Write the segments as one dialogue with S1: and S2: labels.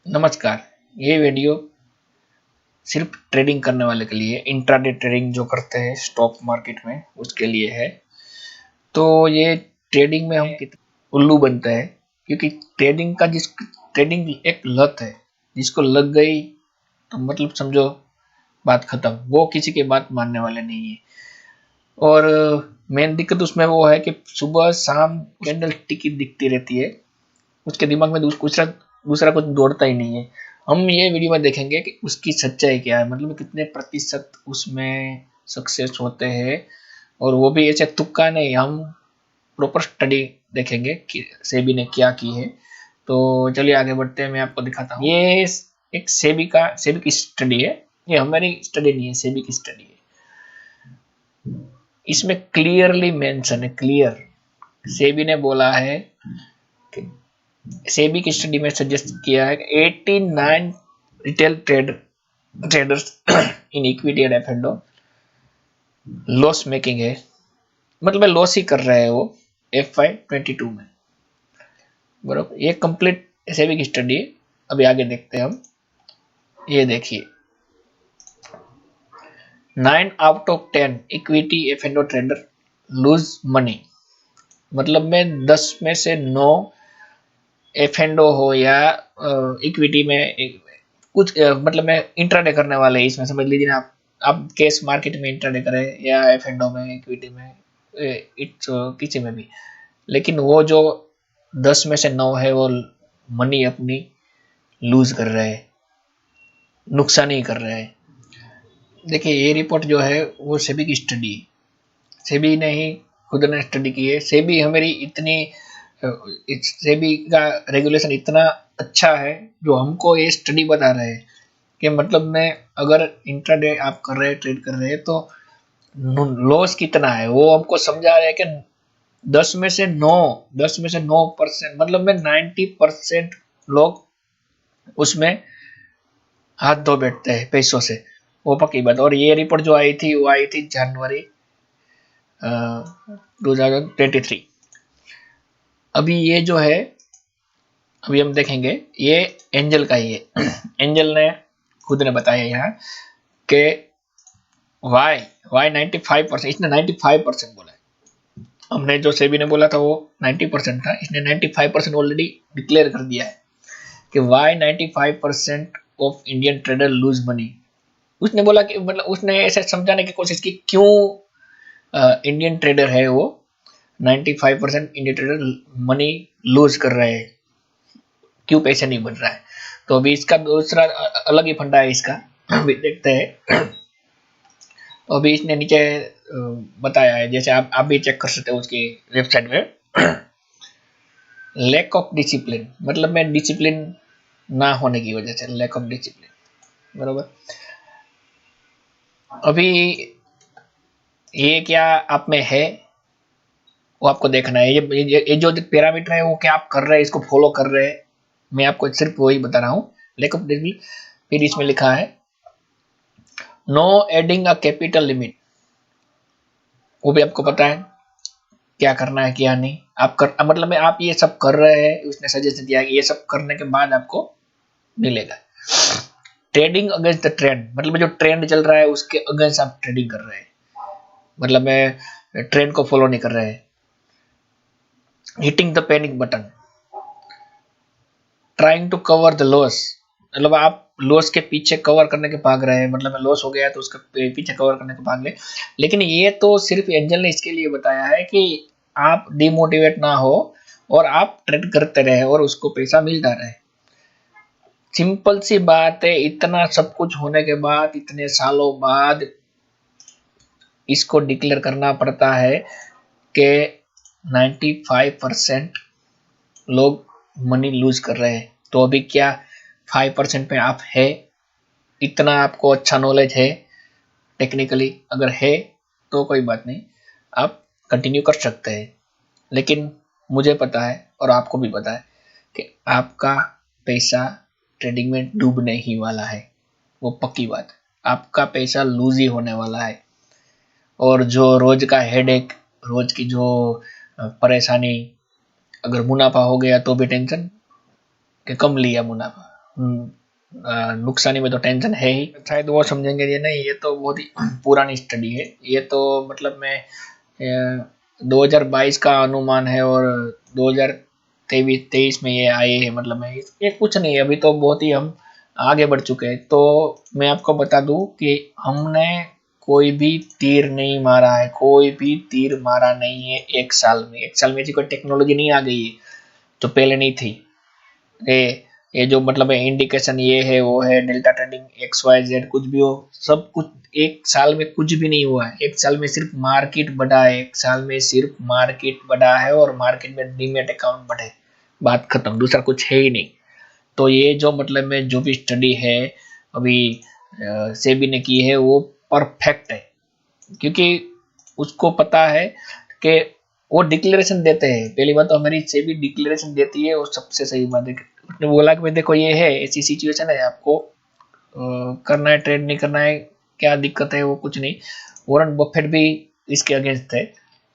S1: नमस्कार। ये वीडियो सिर्फ ट्रेडिंग करने वाले के लिए, इंट्राडे ट्रेडिंग जो करते हैं स्टॉक मार्केट में, उसके लिए है। तो ये ट्रेडिंग में हम कितने उल्लू बनते हैं, क्योंकि ट्रेडिंग एक लत है। जिसको लग गई तो मतलब समझो बात खत्म, वो किसी की बात मानने वाले नहीं है। और मेन दिक्कत उसमें वो है कि सुबह शाम कैंडल टिकी दिखती रहती है, उसके दिमाग में दूसरा कुछ दौड़ता ही नहीं है। हम ये वीडियो में देखेंगे कि उसकी सच्चाई क्या है, मतलब कितने प्रतिशत उसमें सक्सेस होते हैं। और वो भी ऐसे तुक्का नहीं, हम प्रॉपर स्टडी देखेंगे कि सेबी ने क्या की है। तो चलिए आगे बढ़ते हैं, मैं आपको दिखाता हूँ। ये एक सेबी की स्टडी है, ये हमारी स्टडी नहीं है, सेबी की स्टडी है। इसमें क्लियरली मेंशन है, क्लियर सेबी ने बोला है कि सेबी की स्टडी में सजेस्ट किया है कि 89 retail traders in equity and एफ&ओ लॉस मेकिंग है, मतलब लॉस ही कर रहे हैं वो FY22 में। बराबर, ये कंप्लीट सेबी की स्टडी है। अभी आगे देखते हैं हम। ये देखिए, 9 आउट ऑफ 10 इक्विटी एफ&ओ ट्रेडर लूज मनी, मतलब में 10 में से 9 एफ&ओ हो या इक्विटी में कुछ मतलब में इंट्राडे करने वाले हैं। इसमें समझ लीजिए ना, आप कैश मार्केट में इंट्राडे करें या एफ&ओ में, इक्विटी में, इट्स किसी में भी, लेकिन वो जो 10 में से 9 है वो मनी अपनी लूज कर रहे हैं, नुकसान ही कर रहे हैं। देखिए ये रिपोर्ट जो है वो सेबी की स्टडी है, सेबी ने ही खुद ने स्टडी की है। सेबी हमारी इतनी सेबी का रेगुलेशन इतना अच्छा है जो हमको ये स्टडी बता रहे हैं कि मतलब में अगर इंट्राडे आप कर रहे हैं, ट्रेड कर रहे हैं, तो लॉस कितना है वो हमको समझा रहे हैं कि 10 में से 9% मतलब में 90% लोग उसमें हाथ धो बैठते हैं पैसों से, वो पक्की बात। और ये रिपोर्ट जो आई थी वो आई थी जनवरी 2023। अभी ये जो है, अभी हम देखेंगे, ये एंजल का ही है। एंजल ने खुद ने बताया यहाँ कि वाई 95%, इसने 95% बोला है। हमने जो सेबी ने बोला था वो 90% था, इसने 95% ऑलरेडी डिक्लेयर कर दिया है कि why 95% of Indian trader lose money. उसने बोला कि मतलब उसने ऐसे समझाने की कोशिश की क्यों इंडियन ट्रेडर है वो 95% इंडियन ट्रेडर मनी लूज कर रहे हैं, क्यों पैसे नहीं बन रहा है। तो अभी इसका दूसरा अलग ही फंडा है इसका, अभी देखते हैं। तो अभी इसने नीचे बताया है, जैसे आप भी चेक कर सकते हो उसकी वेबसाइट में। लैक ऑफ डिसिप्लिन, मतलब में डिसिप्लिन ना होने की वजह से, लैक ऑफ डिसिप्लिन। बराबर, अभी ये क्या आप में है वो आपको देखना है। ये जो पैरामीटर है वो क्या आप कर रहे हैं, इसको फॉलो कर रहे हैं। मैं आपको सिर्फ वही बता रहा हूँ, लैक ऑफ डिसिप्लिन। फिर इसमें लिखा है no adding a capital limit, वो भी आपको पता है क्या करना है क्या नहीं। आप कर मतलब में आप ये सब कर रहे हैं, उसने सजेशन दिया कि ये सब करने के बाद आपको मिलेगा। ट्रेडिंग अगेंस्ट द ट्रेंड, मतलब जो ट्रेंड चल रहा है उसके अगेंस्ट आप ट्रेडिंग कर रहे हैं, मतलब मैं ट्रेंड को फॉलो नहीं कर रहे हैं। Hitting the panic button, trying to cover the loss, मतलब आप लॉस के पीछे कवर करने के भाग रहे हैं, मतलब लॉस हो गया तो उसके पीछे कवर करने के भाग रहे। लेकिन ये तो सिर्फ एंजल ने इसके लिए बताया है कि आप डिमोटिवेट ना हो और आप ट्रेड करते रहे और उसको पैसा मिलता रहे। सिंपल सी बात है, इतना सब कुछ होने के बाद, इतने सालों बाद इसको डिक्लेयर करना पड़ता है कि 95% लोग मनी लूज कर रहे हैं। तो अभी क्या 5% पे आप है, इतना आपको अच्छा नॉलेज है टेक्निकली, अगर है तो कोई बात नहीं, आप कंटिन्यू कर सकते हैं। लेकिन मुझे पता है और आपको भी पता है कि आपका पैसा ट्रेडिंग में डूबने ही वाला है, वो पक्की बात है। आपका पैसा लूज ही होने वाला है। और जो रोज का हेडेक, रोज की जो परेशानी, अगर मुनाफा हो गया तो भी टेंशन कि कम लिया मुनाफा, नुकसानी में तो टेंशन है ही। शायद वो समझेंगे ये नहीं, ये तो बहुत ही पुरानी स्टडी है, ये तो मतलब मैं 2022 का अनुमान है और 2023 में ये आए हैं। मतलब मैं ये कुछ नहीं, अभी तो बहुत ही हम आगे बढ़ चुके हैं। तो मैं आपको बता दूं कि हमने कोई भी तीर नहीं मारा है, कोई भी तीर मारा नहीं है 1 साल में। 1 साल में ऐसी कोई टेक्नोलॉजी नहीं आ गई है जो पहले नहीं थी। ये ये जो मतलब है इंडिकेशन, ये है वो है, डेल्टा ट्रेडिंग XYZ कुछ भी हो, सब कुछ 1 साल में कुछ भी नहीं हुआ है। 1 साल में सिर्फ मार्केट बढ़ा है, 1 साल में सिर्फ मार्केट बढ़ा है और मार्केट में डीमेट अकाउंट बढ़े, बात खत्म, दूसरा कुछ है ही नहीं। तो ये जो मतलब में जो भी स्टडी है अभी सेबी ने की है वो परफेक्ट है, क्योंकि उसको पता है कि वो डिक्लेरेशन देते हैं। पहली बात तो हमारी सेबी डिक्लेरेशन देती है, वो सबसे सही बात है। उसने बोला कि भाई देखो ये है, ऐसी सिचुएशन है, आपको करना है, ट्रेड नहीं करना है, क्या दिक्कत है, वो कुछ नहीं। वॉरेन बफेट भी इसके अगेंस्ट है।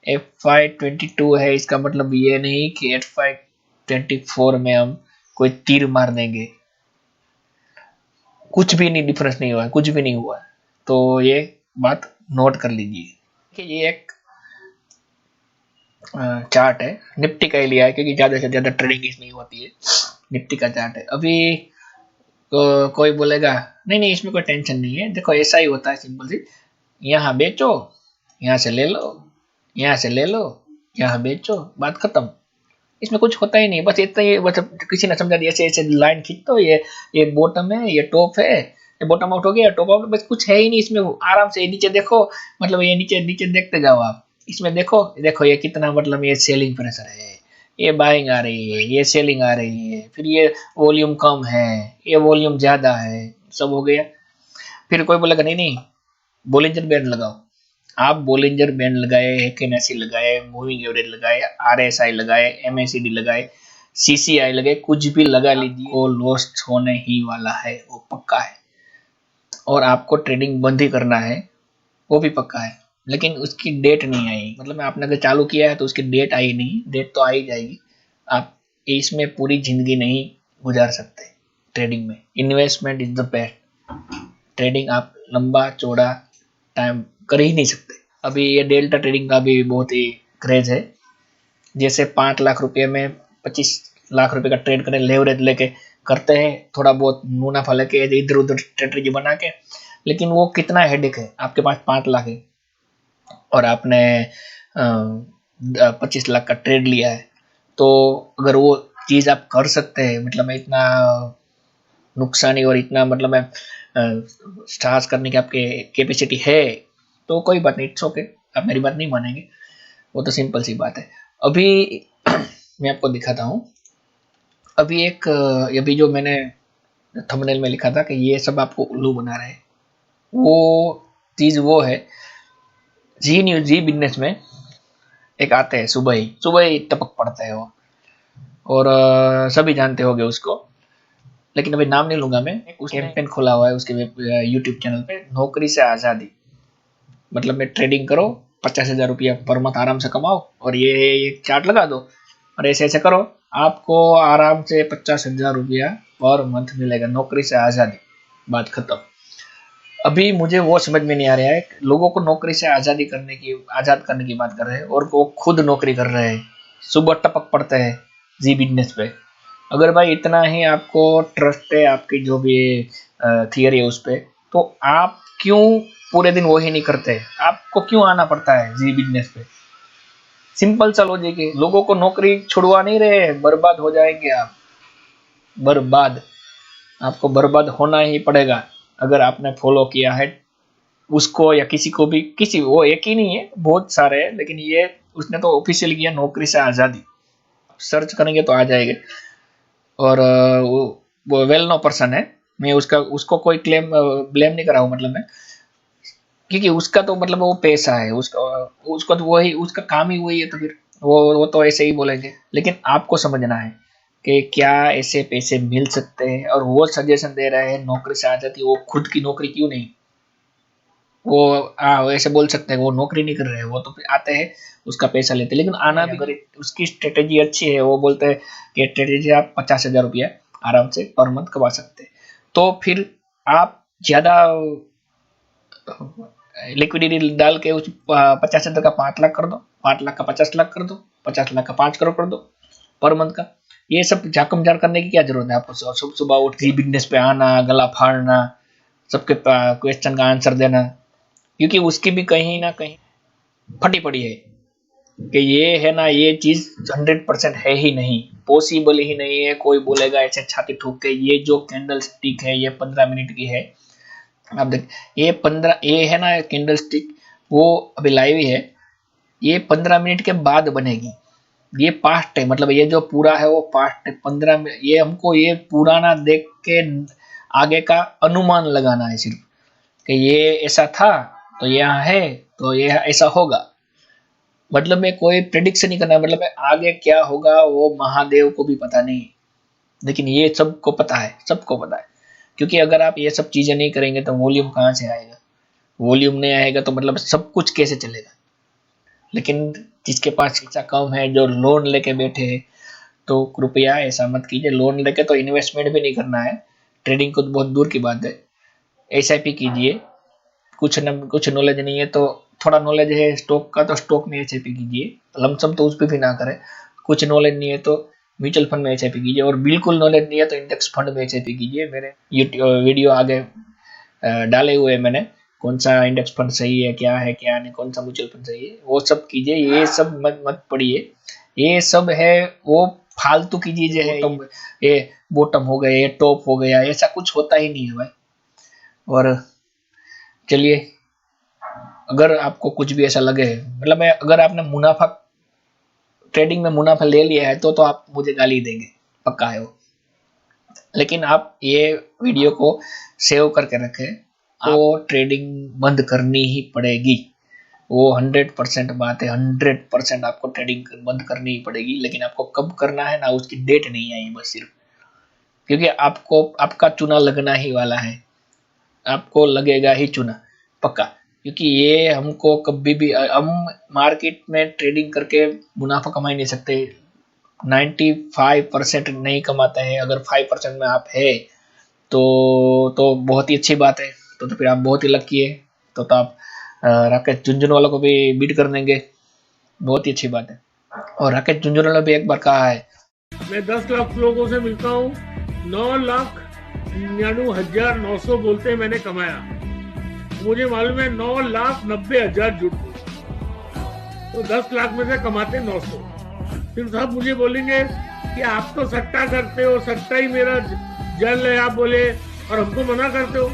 S1: FY22 है, इसका मतलब ये नहीं कि FY24 में हम कोई तीर मार देंगे, कुछ भी नहीं, डिफरेंस नहीं हुआ है, कुछ भी नहीं हुआ है। तो ये बात नोट कर लीजिए कि ये एक चार्ट है, निफ्टी का ही लिया है क्योंकि ज्यादा से ज्यादा ट्रेडिंग इसमें होती है। निफ्टी का चार्ट है। अभी कोई बोलेगा नहीं नहीं इसमें कोई टेंशन नहीं है, देखो ऐसा ही होता है, सिंपल सी, यहाँ बेचो, यहाँ से ले लो, यहाँ से ले लो, यहाँ बेचो, बात खत्म। इसमें कुछ होता ही नहीं, बस इतना ही, बस किसी ने समझा दिया, ऐसे ऐसे लाइन खींच दो, ये बॉटम है, ये टॉप है, ये बॉटम आउट हो गया, टॉप आउट, बस कुछ है ही नहीं इसमें। आराम से नीचे देखो, मतलब ये नीचे नीचे देखते जाओ आप। इसमें देखो देखो ये कितना, मतलब ये सेलिंग प्रेशर है, ये बाइंग आ रही है, ये सेलिंग आ रही है, फिर ये वॉल्यूम कम है, ये वॉल्यूम ज्यादा है, सब हो गया। फिर कोई बोलेगा नहीं नहीं बोलिंजर बैंड लगाओ। आप बोलिंजर बैंड लगाए, हेकेनेसी लगाए, मूविंग एवरेज लगाए, RSI लगाए, MACD लगाए, CCI लगाए, कुछ भी लगा लीजिए, वो लॉस्ट होने ही वाला है, वो पक्का है। और आपको ट्रेडिंग बंद ही करना है, वो भी पक्का है। लेकिन उसकी डेट नहीं आई, मतलब आपने अगर चालू किया है तो उसकी डेट आई नहीं, डेट तो आ ही जाएगी। आप इसमें पूरी जिंदगी नहीं गुजार सकते। ट्रेडिंग में investment is the best. Trading आप लंबा चौड़ा टाइम कर ही नहीं सकते। अभी ये डेल्टा ट्रेडिंग का भी बहुत ही क्रेज है। जैसे 5 लाख रुपए में 25 लाख रुपए का ट्रेड करें, लेवरेज लेके करते हैं, थोड़ा बहुत मुनाफा लेके इधर उधर स्ट्रेटेजी बना के। लेकिन वो कितना हेडेक है, आपके पास 5 लाख है और आपने 25 लाख का ट्रेड लिया है, तो अगर वो चीज आप कर सकते हैं, मतलब मैं इतना नुकसानी और इतना मतलब मैं साहस करने की आपके कैपेसिटी है, तो कोई बात नहीं, इट्स ओके। आप मेरी बात नहीं मानेंगे, वो तो सिंपल सी बात है। अभी मैं आपको दिखाता हूँ। अभी एक अभी जो मैंने थंबनेल में लिखा था कि ये सब आपको उल्लू बना रहे हैं, वो चीज वो है, जी न्यूज जी बिजनेस में एक आते हैं, सुबह ही टपक पड़ता है वो, और सभी जानते होंगे उसको, लेकिन अभी नाम नहीं लूंगा मैं। उस कैंपेन खोला हुआ है उसके यूट्यूब चैनल पे, नौकरी से आज़ादी। मतलब में ट्रेडिंग करो, 50,000 रुपया पर मंथ आराम से कमाओ, और ये चार्ट लगा दो और ऐसे ऐसे करो, आपको आराम से 50,000 रुपया पर मंथ मिलेगा। नौकरी से आज़ादी, बात खत्म। अभी मुझे वो समझ में नहीं आ रहा है, लोगों को नौकरी से आज़ादी करने की, आज़ाद करने की बात कर रहे हैं और वो खुद नौकरी कर रहे हैं, सुबह टपक पड़ते हैं जी बिजनेस पे। अगर भाई इतना ही आपको ट्रस्ट है आपकी जो भी थियरी है उस पर, तो आप क्यों पूरे दिन वही नहीं करते, आपको क्यों आना पड़ता है जी बिजनेस पे? सिंपल सा लॉजिक है, लोगों को नौकरी छुड़वा नहीं रहे, बर्बाद हो जाएंगे आप, बर्बाद, आपको बर्बाद होना ही पड़ेगा अगर आपने फॉलो किया है उसको, या किसी को भी, किसी, वो एक ही नहीं है, बहुत सारे हैं, लेकिन ये उसने तो ऑफिशियल किया, नौकरी से आज़ादी। सर्च करेंगे तो आ जाएगा। और वो वेल नो पर्सन है, मैं उसका उसको कोई क्लेम ब्लेम नहीं कर रहा हूँ, मतलब मैं, क्योंकि उसका तो मतलब वो पैसा है उसका, उसको तो वही, उसका काम ही वही है, तो फिर वो तो ऐसे ही बोलेंगे। लेकिन आपको समझना है कि क्या ऐसे पैसे मिल सकते हैं, और वो सजेशन दे रहे हैं नौकरी से आ जाती, वो खुद की नौकरी क्यों नहीं, वो ऐसे बोल सकते हैं वो नौकरी नहीं कर रहे हैं, वो तो आते हैं उसका पैसा लेते हैं। लेकिन आना भी, अगर उसकी स्ट्रेटेजी अच्छी है, वो बोलते हैं कि स्ट्रेटेजी आप 50,000 रुपया आराम से पर मंथ कमा सकते हैं। तो फिर आप ज्यादा लिक्विडिटी डाल के उस 50,000 का 5 लाख कर दो, 5 लाख का 50 लाख कर दो, 50 लाख का 5 करोड़ कर दो पर मंथ का। ये सब झाकम झाड़ करने की क्या जरूरत है आपको? सुबह सुबह उठ के बिजनेस पे आना, गला फाड़ना, सबके क्वेश्चन का आंसर देना, क्योंकि उसकी भी कहीं ना कहीं फटी पड़ी है कि ये है ना, ये चीज 100% है ही नहीं, पॉसिबल ही नहीं है। कोई बोलेगा ऐसे छाती ठोक के ये जो कैंडल स्टिक है ये 15 मिनट की है। आप देख, ये है ना कैंडल स्टिक, वो अभी लाइव ही है, ये 15 मिनट के बाद बनेगी। ये पास्ट है, मतलब ये जो पूरा है वो पास्ट है। 15 मिनट ये हमको ये पुराना देख के आगे का अनुमान लगाना है सिर्फ, कि ये ऐसा था तो ये यहाँ है तो ये ऐसा होगा। मतलब में कोई प्रिडिक्शन नहीं करना, मतलब में आगे क्या होगा वो महादेव को भी पता नहीं, लेकिन ये सबको पता है, सबको पता है। क्योंकि अगर आप ये सब चीजें नहीं करेंगे तो वॉल्यूम कहाँ से आएगा? वॉल्यूम नहीं आएगा तो मतलब सब कुछ कैसे चलेगा? लेकिन जिसके पास पैसा कम है, जो लोन लेके बैठे हैं, तो कृपया ऐसा मत कीजिए। लोन लेके तो इन्वेस्टमेंट भी नहीं करना है, ट्रेडिंग को तो बहुत दूर की बात है। एसआईपी कीजिए, कुछ नॉलेज नहीं है तो, थोड़ा नॉलेज है स्टॉक का तो स्टॉक में एसआईपी कीजिए, लमसम तो उस पर भी ना करें। कुछ नॉलेज नहीं है तो म्यूचुअल फंड में एसआईपी कीजिए, और बिल्कुल नॉलेज नहीं है तो इंडेक्स फंड में एसआईपी कीजिए। मेरे वीडियो आगे डाले हुए हैं मैंने, कौन सा इंडेक्स फंड सही है, क्या नहीं, कौन सा म्यूचुअल फंड सही है, वो सब कीजिए। ये सब मत मत पढ़िए, ये सब है वो फालतू की चीजें है। ये बॉटम हो गए, ये टॉप हो गया, ऐसा कुछ होता ही नहीं है भाई। और चलिए, अगर आपको कुछ भी ऐसा लगे, मतलब अगर आपने मुनाफा, ट्रेडिंग में मुनाफा ले लिया है तो आप मुझे गाली देंगे, पक्का है वो। लेकिन आप ये वीडियो को सेव करके रखें, आपको ट्रेडिंग बंद करनी ही पड़ेगी। वो 100% बात है, 100% आपको ट्रेडिंग बंद करनी ही पड़ेगी। लेकिन आपको कब करना है ना, उसकी डेट नहीं आई बस सिर्फ, क्योंकि आपको आपका चुना लगना ही वाला है, आपको लगेगा ही चुना पक्का। क्योंकि ये हमको कभी भी, हम मार्केट में ट्रेडिंग करके मुनाफा कमा ही नहीं सकते। 95% नहीं कमाते हैं। अगर 5% में आप है तो बहुत ही अच्छी बात है। तो फिर आप बहुत ही लकी है। तो आप राकेश झुंझुनवाला को भी बीट कर देंगे, बहुत ही अच्छी बात है। और राकेश झुंझुनवाला भी एक बार कहा है,
S2: मैं 10 लाख लोगों से मिलता हूँ, 9,99,900 बोलते हैं मैंने कमाया। मुझे मालूम है 9,90,000 जुट गए, तो 10 लाख में से कमाते 900। फिर साहब मुझे बोलेंगे कि आप तो सट्टा करते हो, सट्टा ही मेरा जल है, आप बोले, और हमको मना करते हो।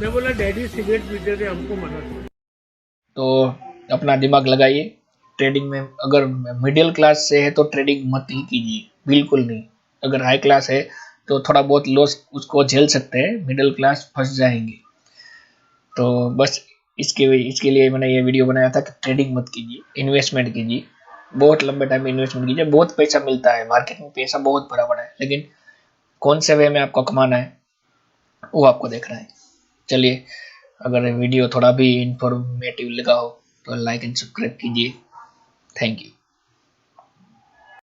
S2: मैं बोला डैडी सिगरेट पीते थे, हमको मना करते।
S1: तो अपना दिमाग लगाइए। ट्रेडिंग में अगर मिडिल क्लास से है तो ट्रेडिंग मत ही कीजिए, बिल्कुल नहीं। अगर हाई क्लास है तो थोड़ा बहुत लॉस उसको झेल सकते हैं, मिडिल क्लास फंस जाएंगे। तो बस इसके लिए मैंने ये वीडियो बनाया था कि ट्रेडिंग मत कीजिए, इन्वेस्टमेंट कीजिए। बहुत लंबे टाइम में इन्वेस्टमेंट कीजिए, बहुत पैसा मिलता है मार्केट में, पैसा बहुत भरा पड़ा है। लेकिन कौन से वे में आपको कमाना है वो आपको देखना है। चलिए, अगर वीडियो थोड़ा भी इंफॉर्मेटिव लगा हो तो लाइक एंड सब्सक्राइब कीजिए। Thank you.